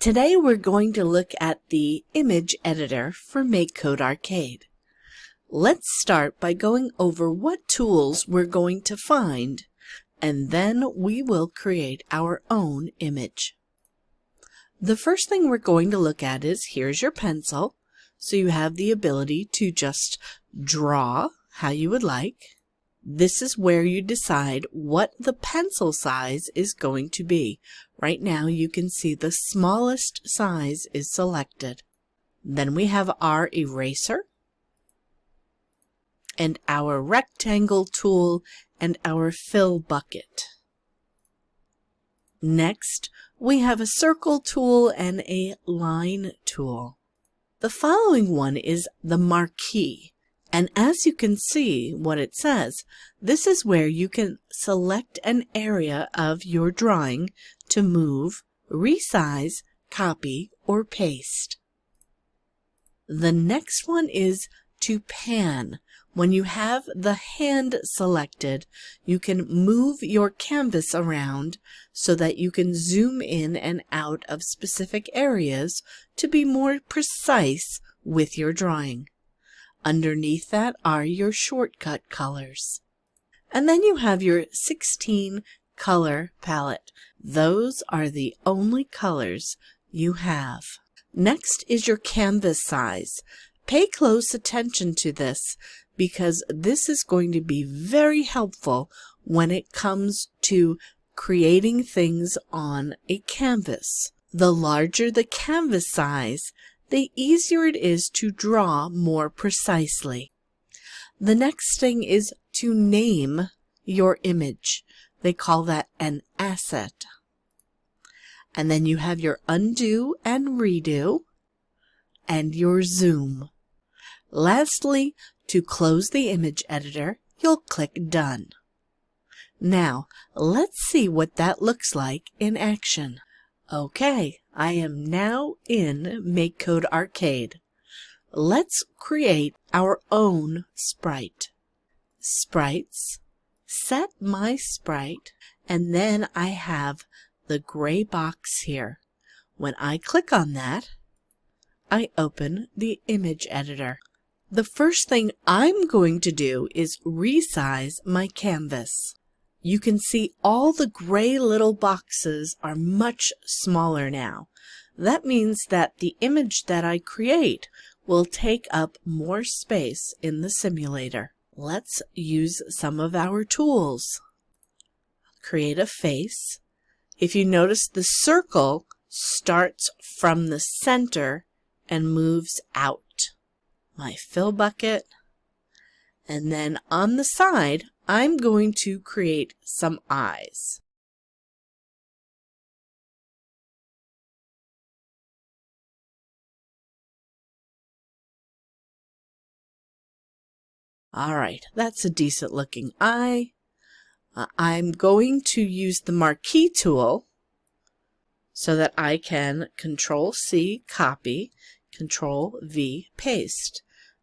Today we're going to look at the image editor for Makecode Arcade. Let's start by going over what tools we're going to find, and then we will create our own image. The first thing we're going to look at is, here's your pencil, so you have the ability to just draw how you would like. This is where you decide what the pencil size is going to be. Right now you can see the smallest size is selected. Then we have our eraser and our rectangle tool and our fill bucket. Next, we have a circle tool and a line tool. The following one is the marquee. And as you can see what it says, this is where you can select an area of your drawing to move, resize, copy, or paste. The next one is to pan. When you have the hand selected, you can move your canvas around so that you can zoom in and out of specific areas to be more precise with your drawing. Underneath that are your shortcut colors. And then you have your 16 color palette. Those are the only colors you have. Next is your canvas size. Pay close attention to this because this is going to be very helpful when it comes to creating things on a canvas. The larger the canvas size, the easier it is to draw more precisely. The next thing is to name your image. They call that an asset. And then you have your undo and redo and your zoom. Lastly, to close the image editor, you'll click Done. Now, let's see what that looks like in action. Okay, I am now in Makecode Arcade. Let's create our own sprite. Sprites, set my sprite, and then I have the gray box here. When I click on that, I open the image editor. The first thing I'm going to do is resize my canvas. You can see all the gray little boxes are much smaller now. That means that the image that I create will take up more space in the simulator. Let's use some of our tools. Create a face. If you notice, the circle starts from the center and moves out. My fill bucket. And then on the side, I'm going to create some eyes. All right, that's a decent looking eye. I'm going to use the marquee tool so that I can Control-C, copy, Control-V, paste.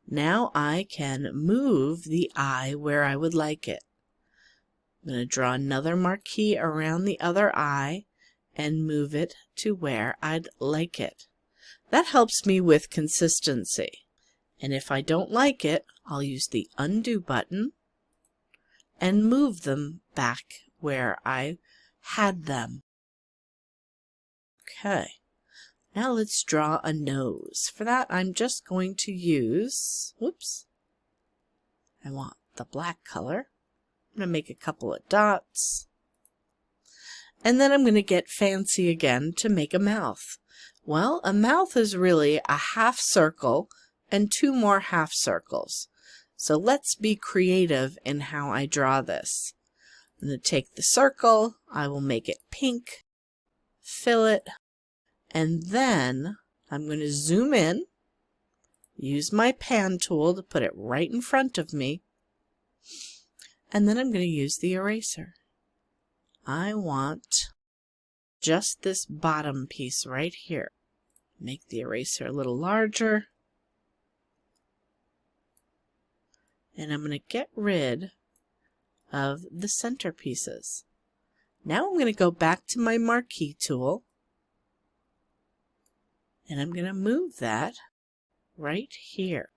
Now I can move the eye where I would like it. I'm going to draw another marquee around the other eye and move it to where I'd like it. That helps me with consistency. And if I don't like it, I'll use the undo button and move them back where I had them. Okay. Now let's draw a nose. For that, I'm just going to use, I want the black color. I'm going to make a couple of dots. And then I'm going to get fancy again to make a mouth. Well, a mouth is really a half circle and two more half circles. So let's be creative in how I draw this. I'm going to take the circle, I will make it pink, fill it, and then I'm going to zoom in, use my pan tool to put it right in front of me, and then I'm going to use the eraser. I want just this bottom piece right here. Make the eraser a little larger. And I'm going to get rid of the center pieces. Now I'm going to go back to my marquee tool And I'm going to move that right here.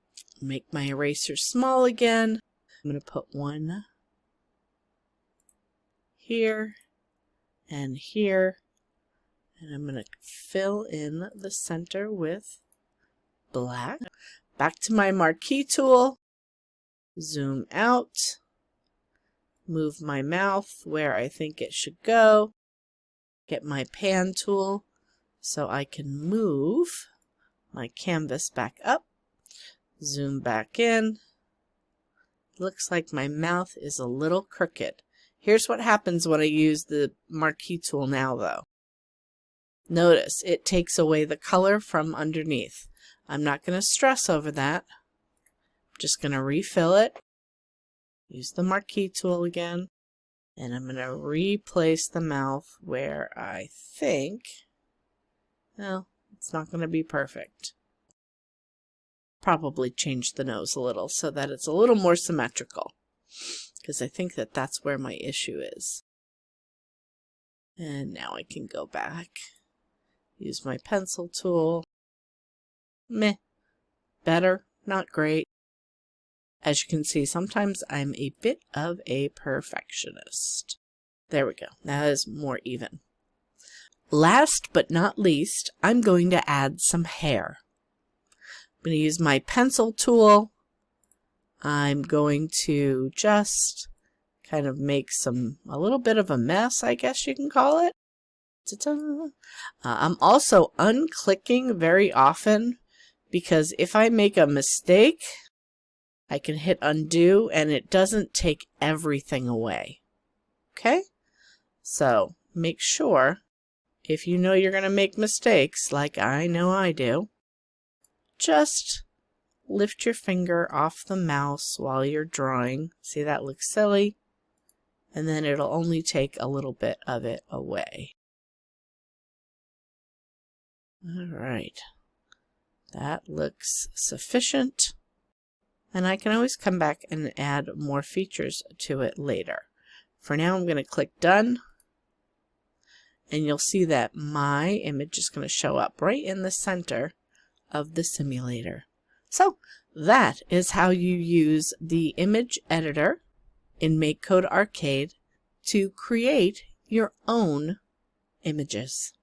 Make my eraser small again. I'm going to put one here and here. And I'm going to fill in the center with black. Back to my marquee tool. Zoom out. Move my mouth where I think it should go. Get my pan tool so I can move my canvas back up. Zoom back in. Looks like my mouth is a little crooked. Here's what happens when I use the marquee tool now though. Notice it takes away the color from underneath. I'm not going to stress over that. I'm just going to refill it. Use the marquee tool again. And I'm going to replace the mouth where I think, well, it's not going to be perfect. Probably change the nose a little so that it's a little more symmetrical, because I think that that's where my issue is. And now I can go back. Use my pencil tool. Meh. Better, not great. As you can see, sometimes I'm a bit of a perfectionist. There we go. That is more even. Last but not least, I'm going to add some hair. I'm going to use my pencil tool. I'm going to just kind of make a little bit of a mess, I guess you can call it. Ta-ta. I'm also unclicking very often because if I make a mistake, I can hit undo and it doesn't take everything away. Okay? So make sure, if you know you're going to make mistakes, like I know I do, just lift your finger off the mouse while you're drawing. See, that looks silly. And then it'll only take a little bit of it away. All right. That looks sufficient. And I can always come back and add more features to it later. For now, I'm going to click Done. And you'll see that my image is going to show up right in the center of the simulator. So that is how you use the image editor in Makecode Arcade to create your own images.